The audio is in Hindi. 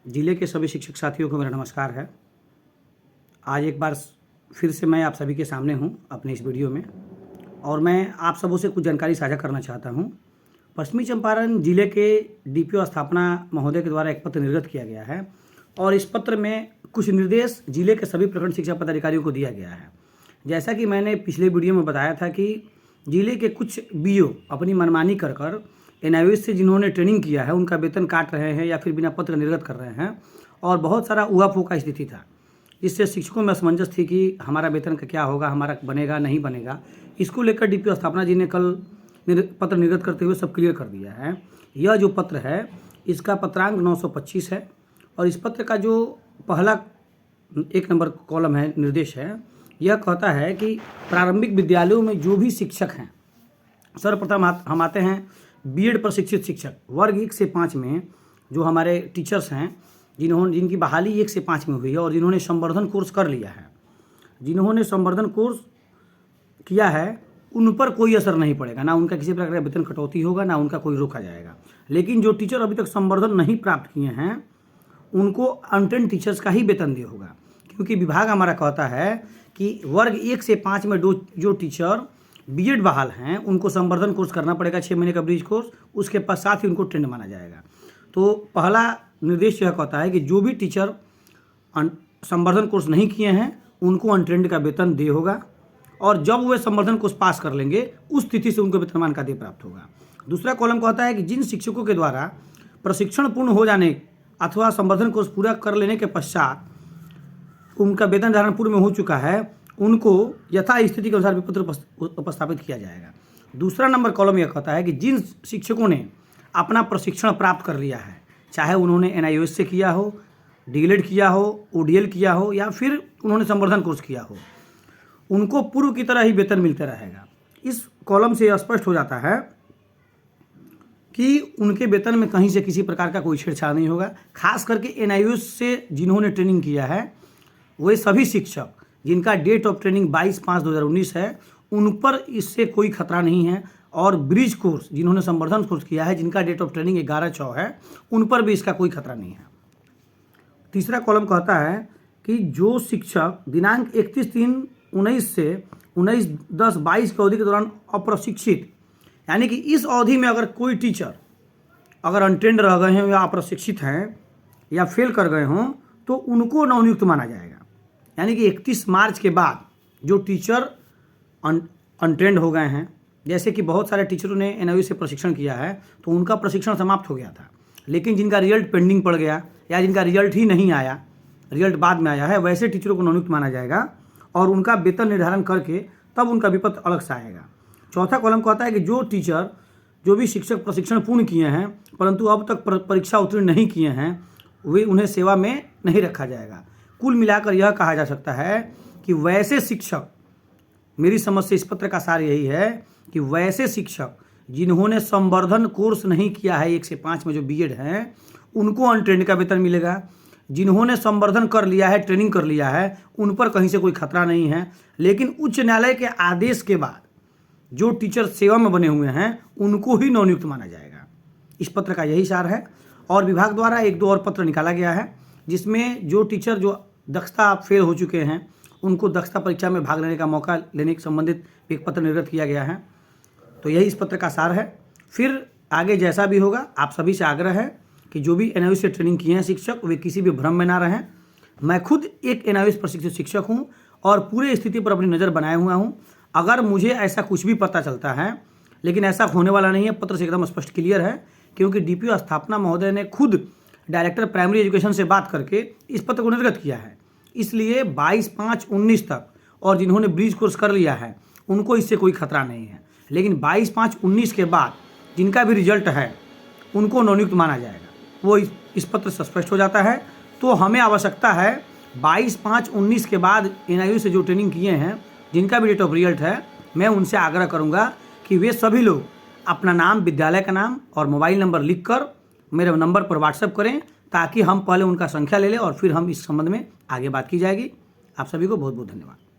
जिले के सभी शिक्षक साथियों को मेरा नमस्कार है। आज एक बार फिर से मैं आप सभी के सामने हूं अपने इस वीडियो में, और मैं आप सबों से कुछ जानकारी साझा करना चाहता हूं। पश्चिमी चंपारण जिले के डीपीओ स्थापना महोदय के द्वारा एक पत्र निर्गत किया गया है, और इस पत्र में कुछ निर्देश जिले के सभी प्रखंड शिक्षा पदाधिकारियों को दिया गया है। जैसा कि मैंने पिछले वीडियो में बताया था कि जिले के कुछ बीओ अपनी मनमानी कर एनआईओएस से जिन्होंने ट्रेनिंग किया है उनका वेतन काट रहे हैं या फिर बिना पत्र निर्गत कर रहे हैं, और बहुत सारा उहापोह का स्थिति था, जिससे शिक्षकों में असमंजस थी कि हमारा वेतन का क्या होगा, हमारा बनेगा नहीं बनेगा। इसको लेकर डीपीओ स्थापना जी ने कल पत्र निर्गत करते हुए सब क्लियर कर दिया है। यह जो पत्र है इसका पत्रांक 925 है, और इस पत्र का जो पहला 1 नंबर कॉलम है, निर्देश है, यह कहता है कि प्रारंभिक विद्यालयों में जो भी शिक्षक हैं, सर्वप्रथम हम आते हैं बीएड प्रशिक्षित शिक्षक वर्ग 1 से 5 में जो हमारे टीचर्स हैं, जिनकी बहाली 1 से 5 में हुई है और जिन्होंने संवर्धन कोर्स कर लिया है, जिन्होंने संवर्धन कोर्स किया है, उन पर कोई असर नहीं पड़ेगा, ना उनका किसी प्रकार का वेतन कटौती होगा, ना उनका कोई रोका जाएगा। लेकिन जो टीचर अभी तक संवर्धन नहीं प्राप्त किए हैं उनको अनट्रेंड टीचर्स का ही वेतन दिया होगा, क्योंकि विभाग हमारा कहता है कि वर्ग 1 से 5 में जो टीचर बीएड बहाल हैं उनको संवर्धन कोर्स करना पड़ेगा, 6 महीने का ब्रिज कोर्स, उसके पश्चात ही उनको ट्रेंड माना जाएगा। तो पहला निर्देश यह कहता है कि जो भी टीचर संवर्धन कोर्स नहीं किए हैं उनको अनट्रेंड का वेतन दे होगा, और जब वे संवर्धन कोर्स पास कर लेंगे उस तिथि से उनको वेतनमान का दे प्राप्त होगा। दूसरा कॉलम कहता है कि जिन शिक्षकों के द्वारा प्रशिक्षण पूर्ण हो जाने अथवा संवर्धन कोर्स पूरा कर लेने के पश्चात उनका वेतन धारण पूर्व में हो चुका है, उनको यथा स्थिति के अनुसार विपत्र उपस्थापित किया जाएगा। दूसरा नंबर कॉलम यह कहता है कि जिन शिक्षकों ने अपना प्रशिक्षण प्राप्त कर लिया है, चाहे उन्होंने एनआईओएस से किया हो, डीएलएड किया हो, ओडीएल किया हो, या फिर उन्होंने संवर्धन कोर्स किया हो, उनको पूर्व की तरह ही वेतन मिलता रहेगा। इस कॉलम से यह स्पष्ट हो जाता है कि उनके वेतन में कहीं से किसी प्रकार का कोई छेड़छाड़ नहीं होगा। खास करके एनआईओएस से जिन्होंने ट्रेनिंग किया है वे सभी शिक्षक जिनका डेट ऑफ ट्रेनिंग 22/5/2019 है, उन पर इससे कोई खतरा नहीं है, और ब्रिज कोर्स जिन्होंने संवर्धन कोर्स किया है जिनका डेट ऑफ ट्रेनिंग 11/6 है, उन पर भी इसका कोई खतरा नहीं है। तीसरा कॉलम कहता है कि जो शिक्षक दिनांक 31/3/19 से 19/10/22 की अवधि के दौरान अप्रशिक्षित, यानी कि इस अवधि में अगर कोई टीचर अगर अनट्रेंड रह गए हैं या अप्रशिक्षित हैं या फेल कर गए हों तो उनको नवनियुक्त माना जाएगा। यानी कि 31 मार्च के बाद जो टीचर अनट्रेंड हो गए हैं, जैसे कि बहुत सारे टीचरों ने एनआईओएस से प्रशिक्षण किया है तो उनका प्रशिक्षण समाप्त हो गया था, लेकिन जिनका रिजल्ट पेंडिंग पड़ गया या जिनका रिजल्ट ही नहीं आया, रिजल्ट बाद में आया है, वैसे टीचरों को नवनियुक्त माना जाएगा और उनका वेतन निर्धारण करके तब उनका विपत्र अलग से आएगा। चौथा कॉलम कहता है कि जो भी शिक्षक प्रशिक्षण पूर्ण किए हैं परंतु अब तक परीक्षा उत्तीर्ण नहीं किए हैं, वे उन्हें सेवा में नहीं रखा जाएगा। कुल मिलाकर यह कहा जा सकता है कि वैसे शिक्षक, मेरी समझ से इस पत्र का सार यही है कि वैसे शिक्षक जिन्होंने संवर्धन कोर्स नहीं किया है 1 से 5 में जो बीएड हैं, उनको अनट्रेंड का वेतन मिलेगा। जिन्होंने संवर्धन कर लिया है, ट्रेनिंग कर लिया है, उन पर कहीं से कोई खतरा नहीं है। लेकिन उच्च न्यायालय के आदेश के बाद जो टीचर सेवा में बने हुए हैं उनको ही नवनियुक्त माना जाएगा। इस पत्र का यही सार है, और विभाग द्वारा 1-2 और पत्र निकाला गया है जिसमें जो टीचर जो दक्षता फेल हो चुके हैं उनको दक्षता परीक्षा में भाग लेने का मौका लेने के संबंधित एक पत्र निर्गत किया गया है। तो यही इस पत्र का सार है। फिर आगे जैसा भी होगा, आप सभी से आग्रह है कि जो भी एनआईओएस से ट्रेनिंग किए हैं शिक्षक, वे किसी भी भ्रम में ना रहें। मैं खुद एक एनआईओएस प्रशिक्षित शिक्षक हूँ और पूरे स्थिति पर अपनी नज़र बनाए हुआ हूँ। अगर मुझे ऐसा कुछ भी पता चलता है, लेकिन ऐसा होने वाला नहीं है, पत्र से एकदम स्पष्ट क्लियर है, क्योंकि डीपीओ स्थापना महोदय ने खुद डायरेक्टर प्राइमरी एजुकेशन से बात करके इस पत्र को निर्गत किया है। इसलिए 22/5/19 तक और जिन्होंने ब्रिज कोर्स कर लिया है उनको इससे कोई खतरा नहीं है, लेकिन 22/5/19 के बाद जिनका भी रिजल्ट है उनको नवनियुक्त माना जाएगा। वो इस पत्र से स्पष्ट हो जाता है। तो हमें आवश्यकता है 22/5/19 के बाद एनआईओएस से जो ट्रेनिंग किए हैं जिनका भी डेट ऑफ रिजल्ट है, मैं उनसे आग्रह करूँगा कि वे सभी लोग अपना नाम, विद्यालय का नाम और मोबाइल नंबर लिखकर मेरे नंबर पर व्हाट्सएप करें, ताकि हम पहले उनका संख्या ले लें और फिर हम इस संबंध में आगे बात की जाएगी। आप सभी को बहुत बहुत धन्यवाद।